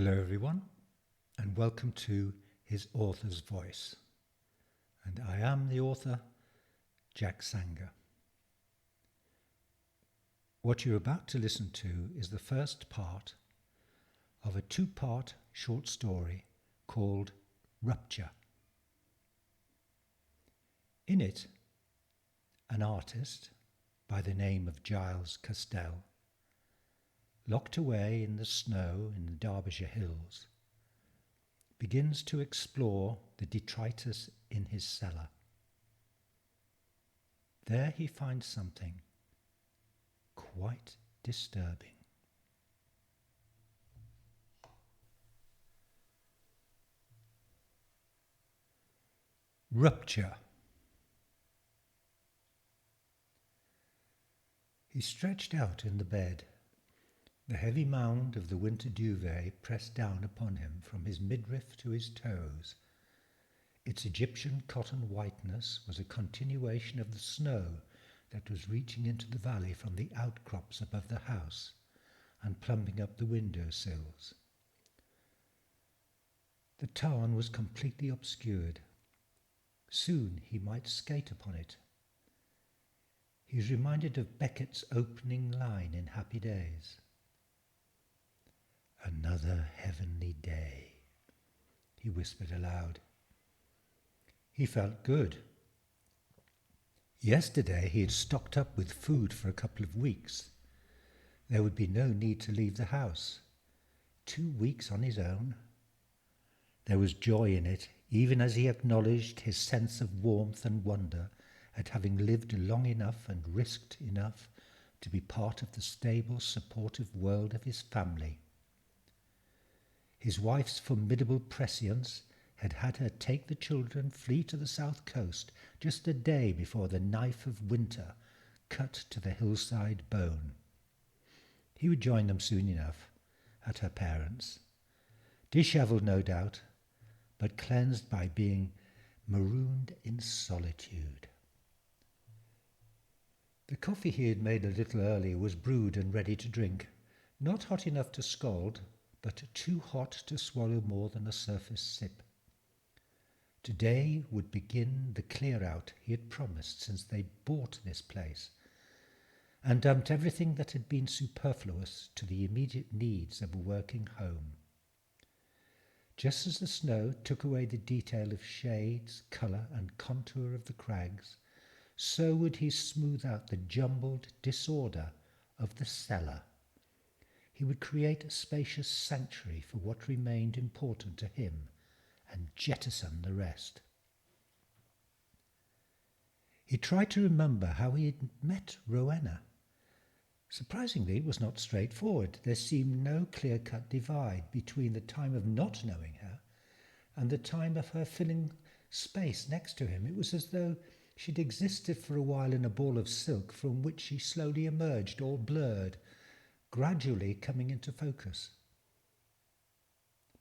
Hello everyone, and welcome to His Author's Voice. And I am the author, Jack Sanger. What you're about to listen to is the first part of a two-part short story called Rupture. In it, an artist by the name of Giles Castell, locked away in the snow in the Derbyshire hills, begins to explore the detritus in his cellar. There he finds something quite disturbing. Rupture. He stretched out in the bed, the heavy mound of the winter duvet pressed down upon him from his midriff to his toes. Its Egyptian cotton whiteness was a continuation of the snow that was reaching into the valley from the outcrops above the house and plumbing up the window sills. The tarn was completely obscured. Soon he might skate upon it. He was reminded of Beckett's opening line in Happy Days. "Another heavenly day," he whispered aloud. He felt good. Yesterday he had stocked up with food for a couple of weeks. There would be no need to leave the house. 2 weeks on his own. There was joy in it, even as he acknowledged his sense of warmth and wonder at having lived long enough and risked enough to be part of the stable, supportive world of his family. His wife's formidable prescience had had her take the children, flee to the south coast just a day before the knife of winter cut to the hillside bone. He would join them soon enough at her parents', dishevelled no doubt, but cleansed by being marooned in solitude. The coffee he had made a little earlier was brewed and ready to drink, not hot enough to scald, but too hot to swallow more than a surface sip. Today would begin the clear-out he had promised since they bought this place, and dumped everything that had been superfluous to the immediate needs of a working home. Just as the snow took away the detail of shades, colour and contour of the crags, so would he smooth out the jumbled disorder of the cellar. He would create a spacious sanctuary for what remained important to him and jettison the rest. He tried to remember how he had met Rowena. Surprisingly, it was not straightforward. There seemed no clear-cut divide between the time of not knowing her and the time of her filling space next to him. It was as though she'd existed for a while in a ball of silk from which she slowly emerged, all blurred, gradually coming into focus.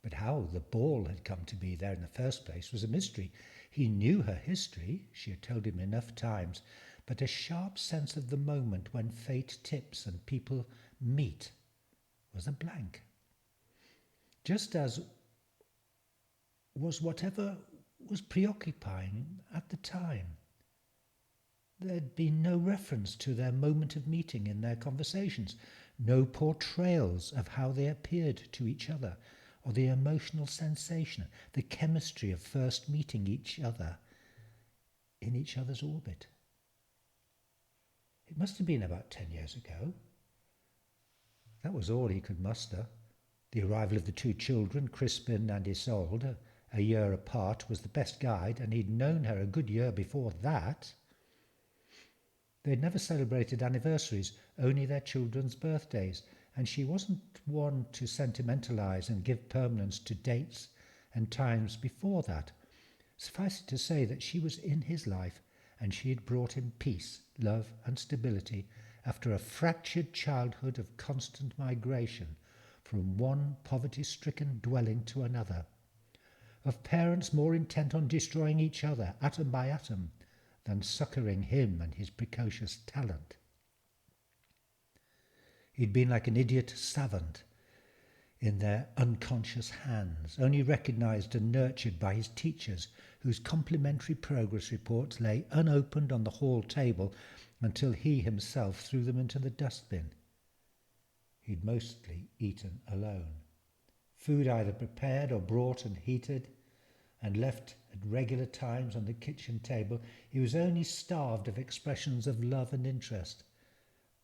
But how the ball had come to be there in the first place was a mystery. He knew her history, she had told him enough times, but a sharp sense of the moment when fate tips and people meet was a blank. Just as was whatever was preoccupying at the time. There had been no reference to their moment of meeting in their conversations, no portrayals of how they appeared to each other, or the emotional sensation, the chemistry of first meeting each other in each other's orbit. It must have been about 10 years ago. That was all he could muster. The arrival of the 2 children, Crispin and Isolde, a year apart, was the best guide, and he'd known her a good year before that. They'd never celebrated anniversaries, only their children's birthdays, and she wasn't one to sentimentalise and give permanence to dates and times before that. Suffice it to say that she was in his life, and she had brought him peace, love and stability after a fractured childhood of constant migration from one poverty-stricken dwelling to another, of parents more intent on destroying each other, atom by atom, than succouring him and his precocious talent. He'd been like an idiot savant. in their unconscious hands, only recognised and nurtured by his teachers, whose complimentary progress reports lay unopened on the hall table until he himself threw them into the dustbin. He'd mostly eaten alone. Food either prepared or brought and heated and left at regular times on the kitchen table. He was only starved of expressions of love and interest.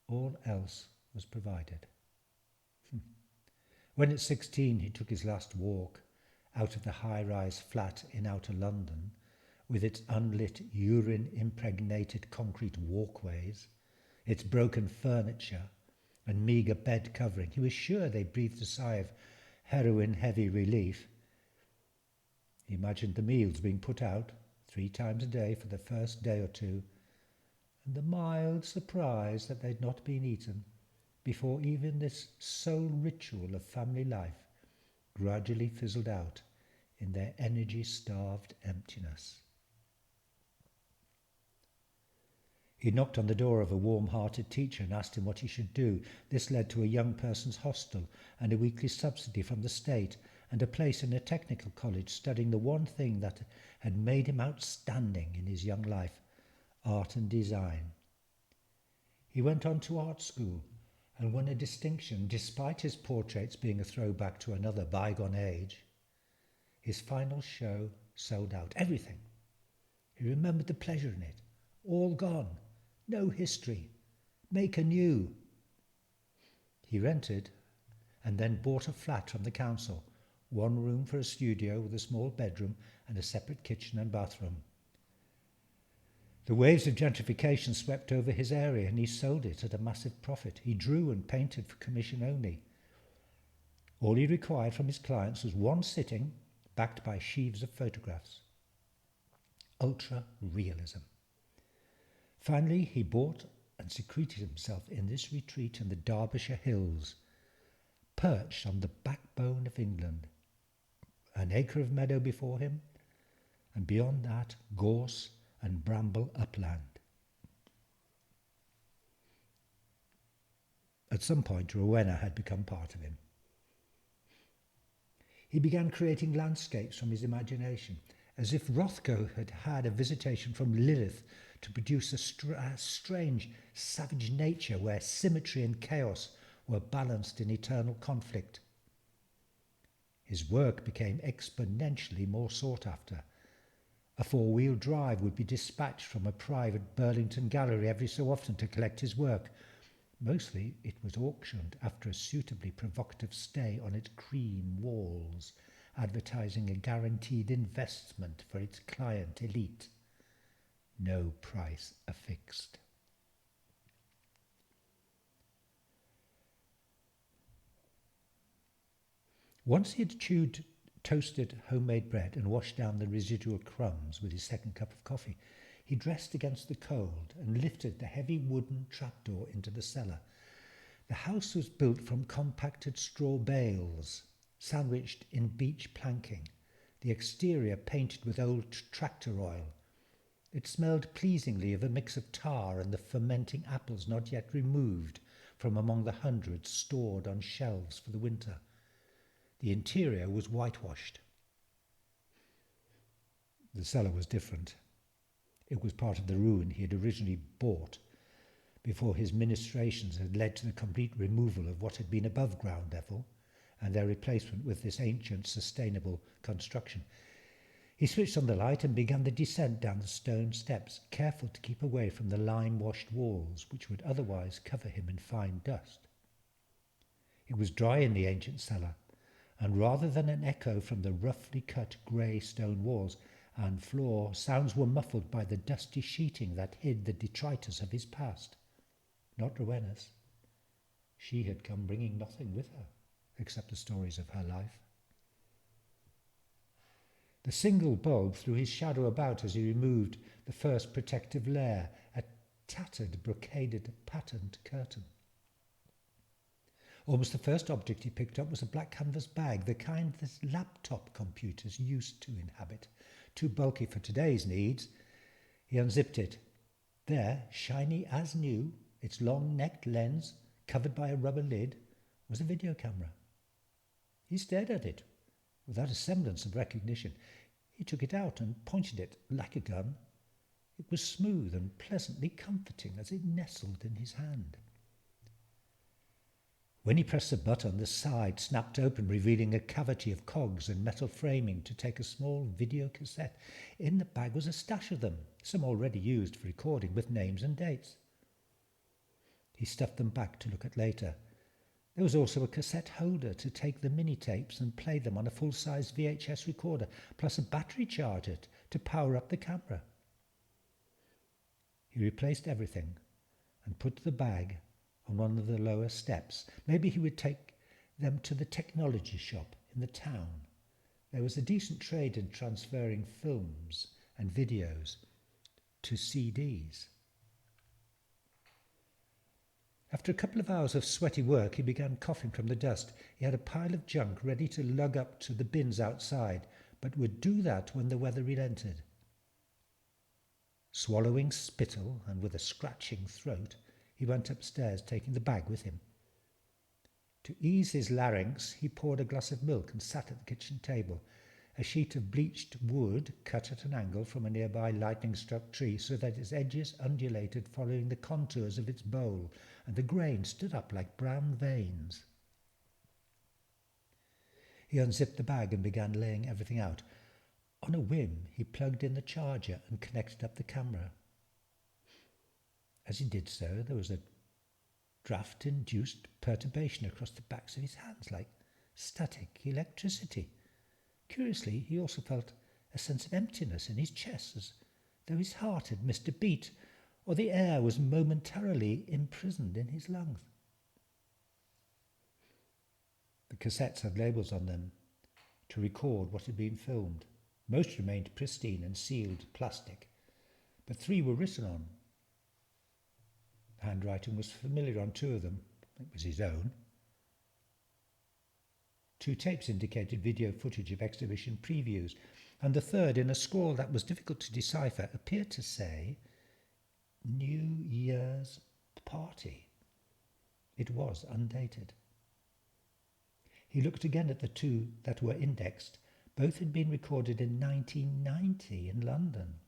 All else was provided. When at 16 he took his last walk out of the high-rise flat in outer London, with its unlit, urine-impregnated concrete walkways, its broken furniture and meagre bed covering, he was sure they breathed a sigh of heroin-heavy relief. He imagined the meals being put out 3 times a day for the first day or two, and the mild surprise that they'd not been eaten before even this sole ritual of family life gradually fizzled out in their energy-starved emptiness. He knocked on the door of a warm-hearted teacher and asked him what he should do. This led to a young person's hostel and a weekly subsidy from the state and a place in a technical college studying the one thing that had made him outstanding in his young life, art and design. He went on to art school and won a distinction despite his portraits being a throwback to another bygone age. His final show sold out. Everything. He remembered the pleasure in it. All gone. No history. Make anew. He rented and then bought a flat from the council, 1 room for a studio with a small bedroom and a separate kitchen and bathroom. The waves of gentrification swept over his area and he sold it at a massive profit. He drew and painted for commission only. All he required from his clients was 1 sitting backed by sheaves of photographs. Ultra-realism. Finally, he bought and secreted himself in this retreat in the Derbyshire Hills, perched on the backbone of England. An acre of meadow before him, and beyond that, gorse and bramble upland. At some point, Rowena had become part of him. He began creating landscapes from his imagination, as if Rothko had had a visitation from Lilith to produce a strange, savage nature where symmetry and chaos were balanced in eternal conflict. His work became exponentially more sought after. A 4-wheel drive would be dispatched from a private Burlington gallery every so often to collect his work. Mostly it was auctioned after a suitably provocative stay on its cream walls, advertising a guaranteed investment for its client elite. No price affixed. Once he had chewed toasted homemade bread and washed down the residual crumbs with his second cup of coffee, he dressed against the cold and lifted the heavy wooden trapdoor into the cellar. The house was built from compacted straw bales, sandwiched in beech planking, the exterior painted with old tractor oil. It smelled pleasingly of a mix of tar and the fermenting apples not yet removed from among the hundreds stored on shelves for the winter. The interior was whitewashed. The cellar was different. It was part of the ruin he had originally bought before his ministrations had led to the complete removal of what had been above ground level and their replacement with this ancient, sustainable construction. He switched on the light and began the descent down the stone steps, careful to keep away from the lime-washed walls, which would otherwise cover him in fine dust. It was dry in the ancient cellar, and rather than an echo from the roughly cut grey stone walls and floor, sounds were muffled by the dusty sheeting that hid the detritus of his past. Not Rowena's. She had come bringing nothing with her, except the stories of her life. The single bulb threw his shadow about as he removed the first protective layer, a tattered, brocaded, patterned curtain. Almost the first object he picked up was a black canvas bag, the kind that laptop computers used to inhabit. Too bulky for today's needs. He unzipped it. There, shiny as new, its long-necked lens, covered by a rubber lid, was a video camera. He stared at it without a semblance of recognition. He took it out and pointed it like a gun. It was smooth and pleasantly comforting as it nestled in his hand. When he pressed the button, the side snapped open, revealing a cavity of cogs and metal framing to take a small video cassette. In the bag was a stash of them, some already used for recording, with names and dates. He stuffed them back to look at later. There was also a cassette holder to take the mini-tapes and play them on a full-size VHS recorder, plus a battery charger to power up the camera. He replaced everything and put the bag on one of the lower steps. Maybe he would take them to the technology shop in the town. There was a decent trade in transferring films and videos to CDs. After a couple of hours of sweaty work, he began coughing from the dust. He had a pile of junk ready to lug up to the bins outside, but would do that when the weather relented. Swallowing spittle and with a scratching throat, he went upstairs, taking the bag with him. To ease his larynx, he poured a glass of milk and sat at the kitchen table. A sheet of bleached wood cut at an angle from a nearby lightning-struck tree so that its edges undulated following the contours of its bowl, and the grain stood up like brown veins. He unzipped the bag and began laying everything out. On a whim, he plugged in the charger and connected up the camera. As he did so, there was a draft-induced perturbation across the backs of his hands, like static electricity. Curiously, he also felt a sense of emptiness in his chest, as though his heart had missed a beat, or the air was momentarily imprisoned in his lungs. The cassettes had labels on them to record what had been filmed. Most remained pristine and sealed plastic, but 3 were written on. The handwriting was familiar on 2 of them. It was his own. 2 tapes indicated video footage of exhibition previews, and the third, in a scrawl that was difficult to decipher, appeared to say, New Year's Party. It was undated. He looked again at the 2 that were indexed. Both had been recorded in 1990 in London.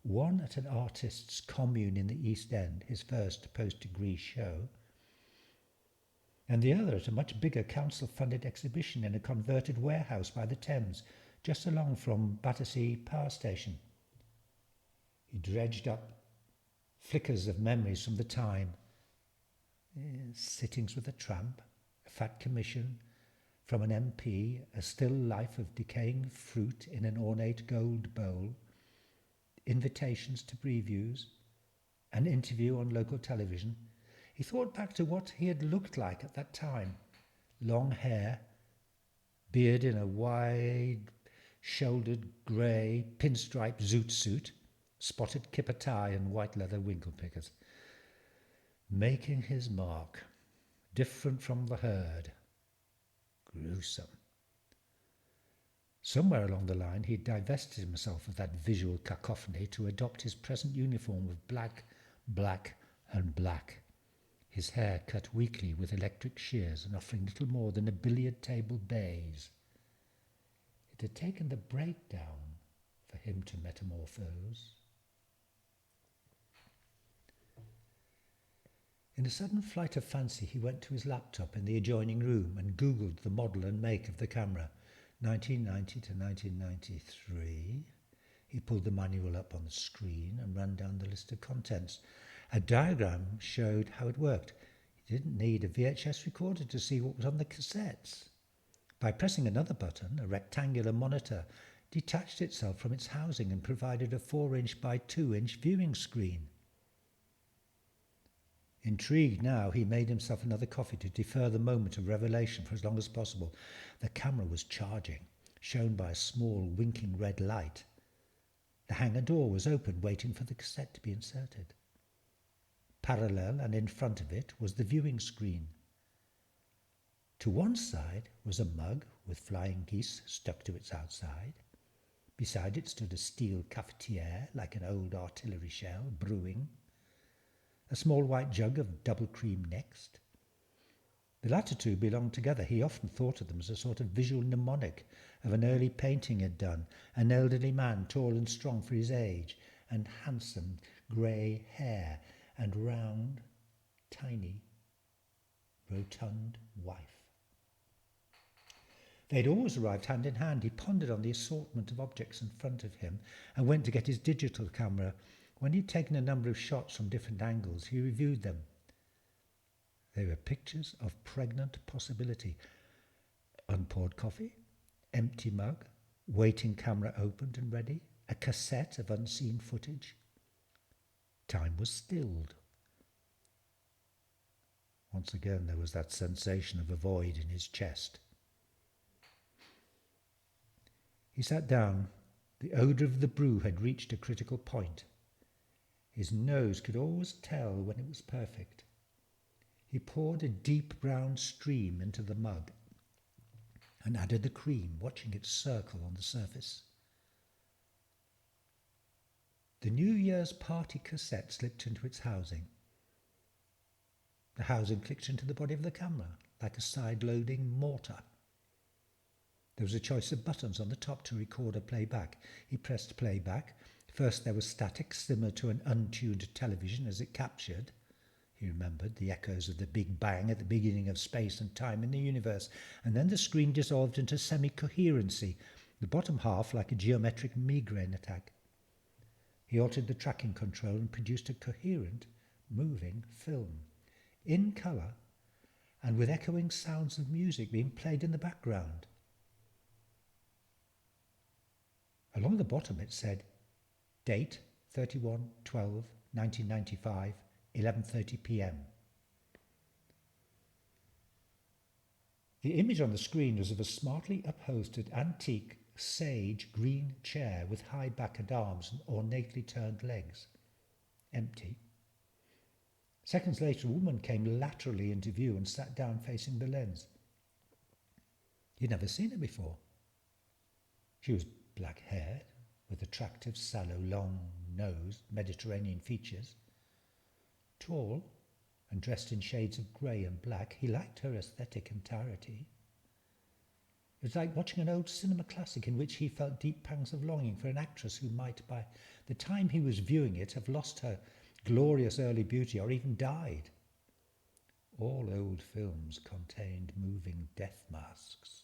One at an artist's commune in the East End, his first post-degree show, and the other at a much bigger council-funded exhibition in a converted warehouse by the Thames, just along from Battersea Power Station. He dredged up flickers of memories from the time. Sittings with a tramp, a fat commission from an MP, a still life of decaying fruit in an ornate gold bowl, invitations to previews, an interview on local television. He thought back to what he had looked like at that time. Long hair, beard in a wide-shouldered grey pinstripe zoot suit, spotted kipper tie and white leather winkle pickers. Making his mark, different from the herd. Gruesome. Somewhere along the line he divested himself of that visual cacophony to adopt his present uniform of black, black and black. His hair cut weakly with electric shears and offering little more than a billiard table bays. It had taken the breakdown for him to metamorphose. In a sudden flight of fancy, he went to his laptop in the adjoining room and Googled the model and make of the camera, 1990 to 1993. He pulled the manual up on the screen and ran down the list of contents. A diagram showed how it worked. He didn't need a VHS recorder to see what was on the cassettes. By pressing another button, a rectangular monitor detached itself from its housing and provided a 4-inch by 2-inch viewing screen. Intrigued now, he made himself another coffee to defer the moment of revelation for as long as possible. The camera was charging, shown by a small winking red light. The hangar door was open, waiting for the cassette to be inserted. Parallel and in front of it was the viewing screen. To one side was a mug with flying geese stuck to its outside. Beside it stood a steel cafetiere like an old artillery shell, brewing. A small white jug of double cream next. The latter two belonged together. He often thought of them as a sort of visual mnemonic of an early painting he'd done, an elderly man, tall and strong for his age, and handsome grey hair, and round, tiny, rotund wife. They'd always arrived hand in hand. He pondered on the assortment of objects in front of him and went to get his digital camera. When he'd taken a number of shots from different angles, he reviewed them. They were pictures of pregnant possibility. Unpoured coffee, empty mug, waiting camera opened and ready, a cassette of unseen footage. Time was stilled. Once again there was that sensation of a void in his chest. He sat down. The odour of the brew had reached a critical point. His nose could always tell when it was perfect. He poured a deep brown stream into the mug and added the cream, watching it circle on the surface. The New Year's party cassette slipped into its housing. The housing clicked into the body of the camera, like a side-loading mortar. There was a choice of buttons on the top to record or playback. He pressed playback. First there was static, similar to an untuned television as it captured, he remembered, the echoes of the Big Bang at the beginning of space and time in the universe. And then the screen dissolved into semi-coherency, the bottom half like a geometric migraine attack. He altered the tracking control and produced a coherent, moving film, in colour, and with echoing sounds of music being played in the background. Along the bottom it said, date 31/12/1995, 11:30 p.m. The image on the screen was of a smartly upholstered antique sage green chair with high back and arms and ornately turned legs. Empty. Seconds later, a woman came laterally into view and sat down facing the lens. He'd never seen her before. She was black-haired, with attractive, sallow, long-nosed, Mediterranean features. Tall and dressed in shades of grey and black, he liked her aesthetic entirety. It was like watching an old cinema classic in which he felt deep pangs of longing for an actress who might, by the time he was viewing it, have lost her glorious early beauty or even died. All old films contained moving death masks.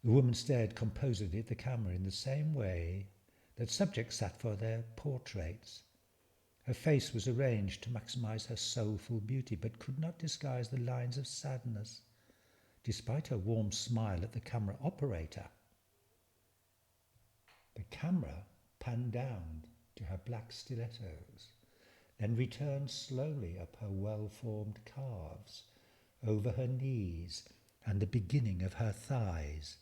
The woman stared composedly at the camera in the same way that subjects sat for their portraits. Her face was arranged to maximize her soulful beauty, but could not disguise the lines of sadness, despite her warm smile at the camera operator. The camera panned down to her black stilettos, then returned slowly up her well-formed calves, over her knees and the beginning of her thighs,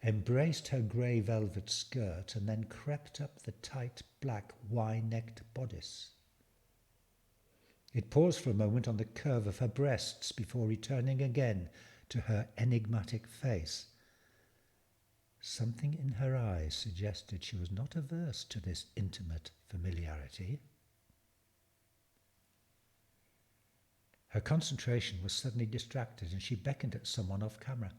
embraced her grey velvet skirt, and then crept up the tight black Y-necked bodice. It paused for a moment on the curve of her breasts before returning again to her enigmatic face. Something in her eyes suggested she was not averse to this intimate familiarity. Her concentration was suddenly distracted, and she beckoned at someone off camera.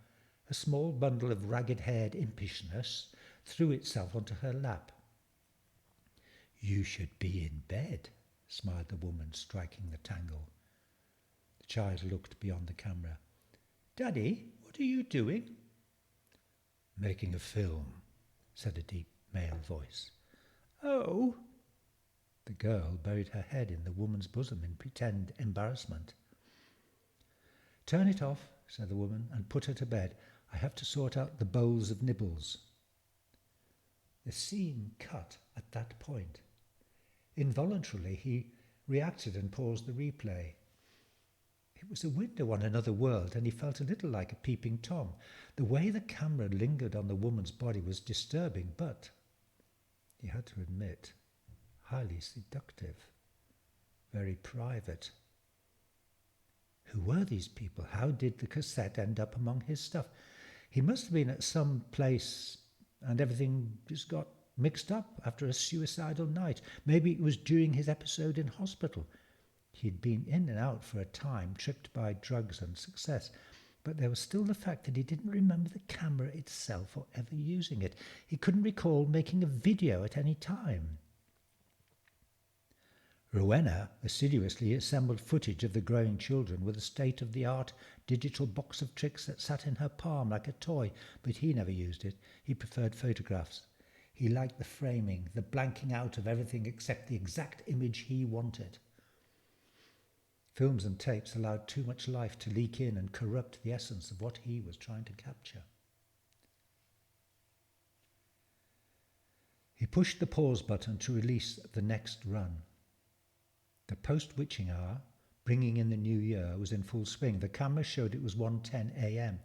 A small bundle of ragged-haired impishness threw itself onto her lap. "You should be in bed," smiled the woman, striking the tangle. The child looked beyond the camera. "Daddy, what are you doing?" "Making a film," said a deep male voice. "Oh!" The girl buried her head in the woman's bosom in pretend embarrassment. "Turn it off," said the woman, "and put her to bed. I have to sort out the bowls of nibbles." The scene cut at that point. Involuntarily, he reacted and paused the replay. It was a window on another world, and he felt a little like a peeping Tom. The way the camera lingered on the woman's body was disturbing, but, he had to admit, highly seductive, very private. Who were these people? How did the cassette end up among his stuff? He must have been at some place and everything just got mixed up after a suicidal night. Maybe it was during his episode in hospital. He'd been in and out for a time, tripped by drugs and success, but there was still the fact that he didn't remember the camera itself or ever using it. He couldn't recall making a video at any time. Rowena assiduously assembled footage of the growing children with a state-of-the-art digital box of tricks that sat in her palm like a toy, but he never used it. He preferred photographs. He liked the framing, the blanking out of everything except the exact image he wanted. Films and tapes allowed too much life to leak in and corrupt the essence of what he was trying to capture. He pushed the pause button to release the next run. The post-witching hour, bringing in the new year, was in full swing. The camera showed it was 1:10 a.m.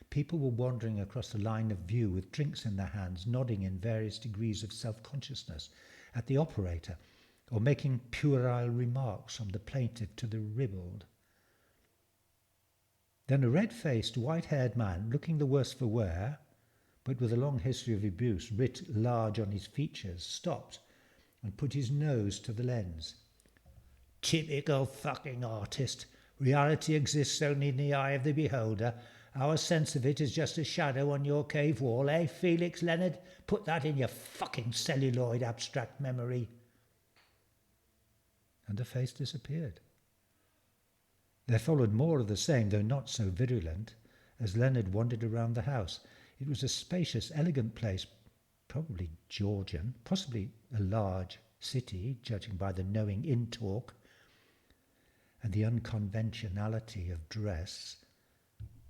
People were wandering across the line of view with drinks in their hands, nodding in various degrees of self-consciousness at the operator, or making puerile remarks from the plaintive to the ribald. Then a red-faced, white-haired man, looking the worse for wear, but with a long history of abuse writ large on his features, stopped and put his nose to the lens. Typical fucking artist. Reality exists only in the eye of the beholder. Our sense of it is just a shadow on your cave wall, eh, Felix Leonard? Put that in your fucking celluloid abstract memory. And the face disappeared. There followed more of the same, though not so virulent, as Leonard wandered around the house. It was a spacious, elegant place, probably Georgian, possibly a large city, judging by the knowing in-talk and the unconventionality of dress.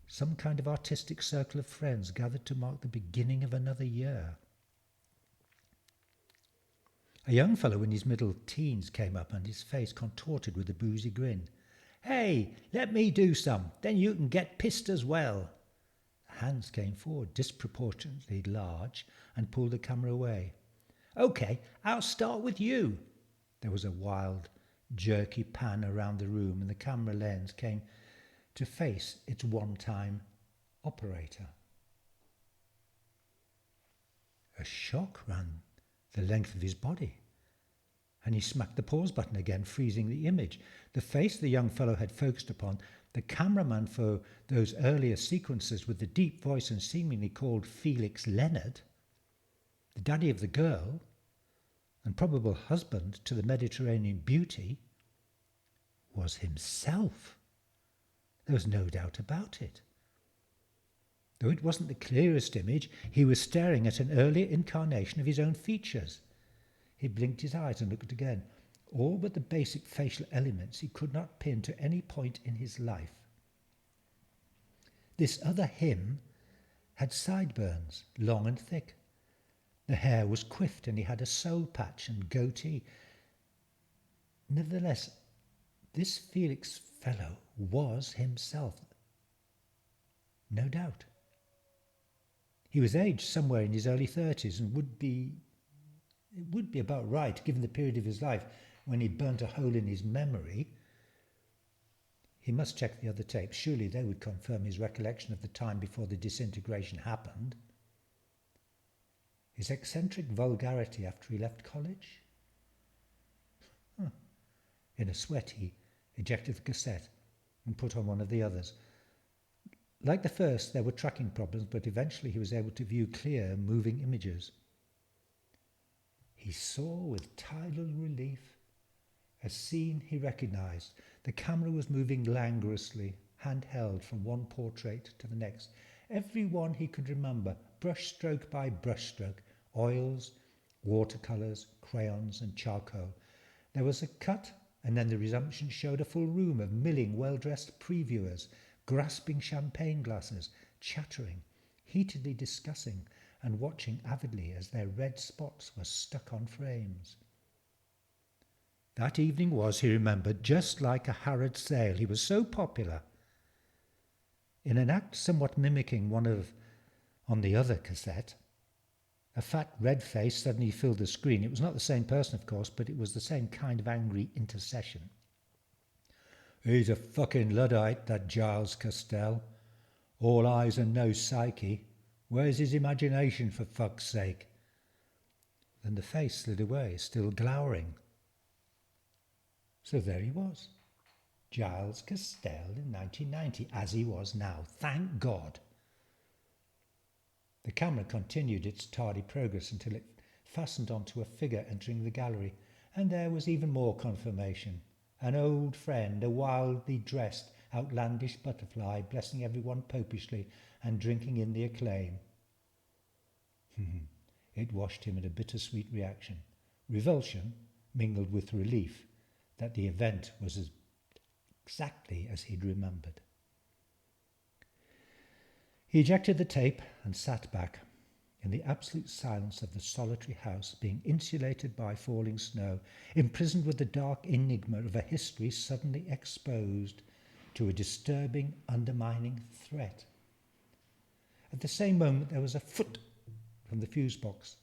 Some kind of artistic circle of friends gathered to mark the beginning of another year. A young fellow in his middle teens came up, and his face contorted with a boozy grin. "Hey, let me do some, then you can get pissed as well." Hands came forward, disproportionately large, and pulled the camera away. "Okay, I'll start with you." There was a wild, jerky pan around the room, and the camera lens came to face its one-time operator. A shock ran the length of his body, and he smacked the pause button again, freezing the image. The face the young fellow had focused upon, the cameraman for those earlier sequences with the deep voice and seemingly called Felix Leonard, the daddy of the girl and probable husband to the Mediterranean beauty, was himself. There was no doubt about it. Though it wasn't the clearest image, he was staring at an earlier incarnation of his own features. He blinked his eyes and looked again. All but the basic facial elements he could not pin to any point in his life. This other him had sideburns, long and thick. The hair was coiffed, and he had a soul patch and goatee. Nevertheless, this Felix fellow was himself. No doubt. He was aged somewhere in his early 30s, and it would be about right, given the period of his life when he burnt a hole in his memory. He must check the other tapes. Surely they would confirm his recollection of the time before the disintegration happened. His eccentric vulgarity after he left college? In a sweat, he ejected the cassette and put on one of the others. Like the first, there were tracking problems, but eventually he was able to view clear, moving images. He saw with tidal relief a scene he recognized. The camera was moving languorously, handheld from one portrait to the next. Every one he could remember, brushstroke by brushstroke, oils, watercolours, crayons and charcoal. There was a cut, and then the resumption showed a full room of milling, well-dressed previewers, grasping champagne glasses, chattering, heatedly discussing, and watching avidly as their red spots were stuck on frames. That evening was, he remembered, just like a Harrod sale. He was so popular. In an act somewhat mimicking on the other cassette, a fat red face suddenly filled the screen. It was not the same person, of course, but it was the same kind of angry intercession. "He's a fucking Luddite, that Giles Castell. All eyes and no psyche. Where's his imagination, for fuck's sake?" Then the face slid away, still glowering. So there he was, Giles Castell in 1990, as he was now. Thank God. The camera continued its tardy progress until it fastened onto a figure entering the gallery, and there was even more confirmation. An old friend, a wildly dressed, outlandish butterfly, blessing everyone popishly and drinking in the acclaim. It washed him in a bittersweet reaction, revulsion mingled with relief that the event was exactly as he'd remembered. He ejected the tape and sat back, in the absolute silence of the solitary house, being insulated by falling snow, imprisoned with the dark enigma of a history suddenly exposed to a disturbing, undermining threat. At the same moment there was a foot from the fuse box.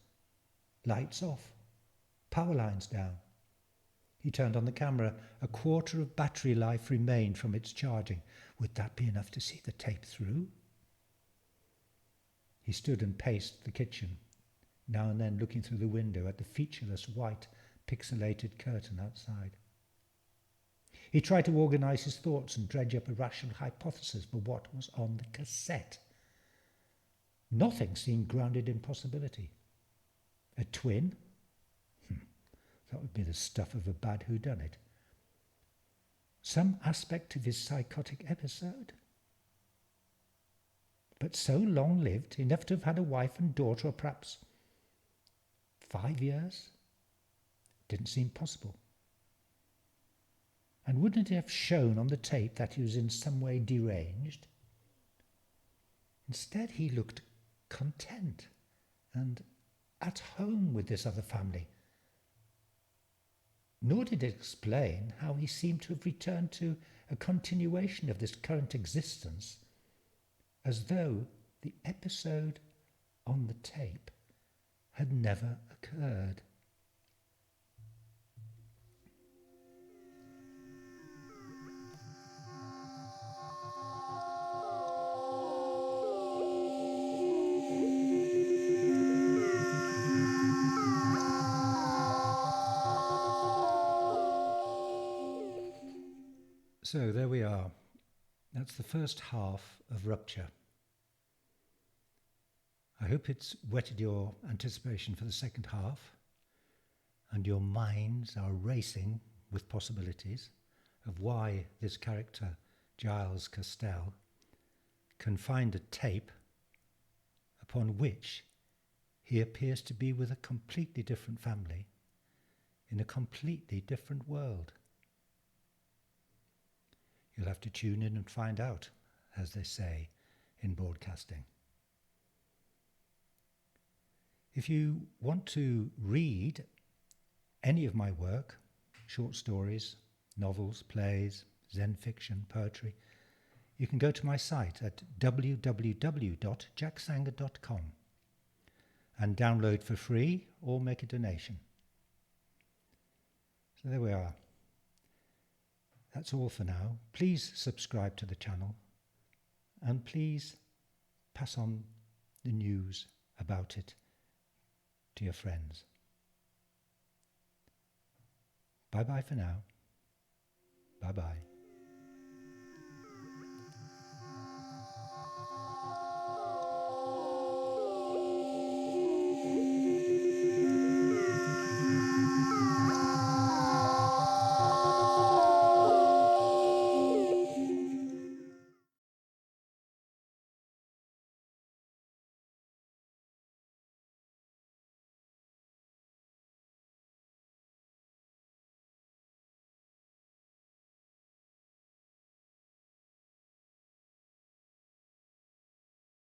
Lights off. Power lines down. He turned on the camera. A quarter of battery life remained from its charging. Would that be enough to see the tape through? He stood and paced the kitchen, now and then looking through the window at the featureless white pixelated curtain outside. He tried to organise his thoughts and dredge up a rational hypothesis for what was on the cassette. Nothing seemed grounded in possibility. A twin? That would be the stuff of a bad whodunit. Some aspect of his psychotic episode? But so long-lived, enough to have had a wife and daughter, or perhaps 5 years? Didn't seem possible. And wouldn't it have shown on the tape that he was in some way deranged? Instead, he looked content and at home with this other family. Nor did it explain how he seemed to have returned to a continuation of this current existence, as though the episode on the tape had never occurred. So there we are. That's the first half of Rupture. I hope it's whetted your anticipation for the second half, and your minds are racing with possibilities of why this character, Giles Castell, can find a tape upon which he appears to be with a completely different family in a completely different world. You'll have to tune in and find out, as they say in broadcasting. If you want to read any of my work, short stories, novels, plays, Zen fiction, poetry, you can go to my site at www.jacksanger.com and download for free or make a donation. So there we are. That's all for now. Please subscribe to the channel and please pass on the news about it to your friends. Bye-bye for now. Bye-bye.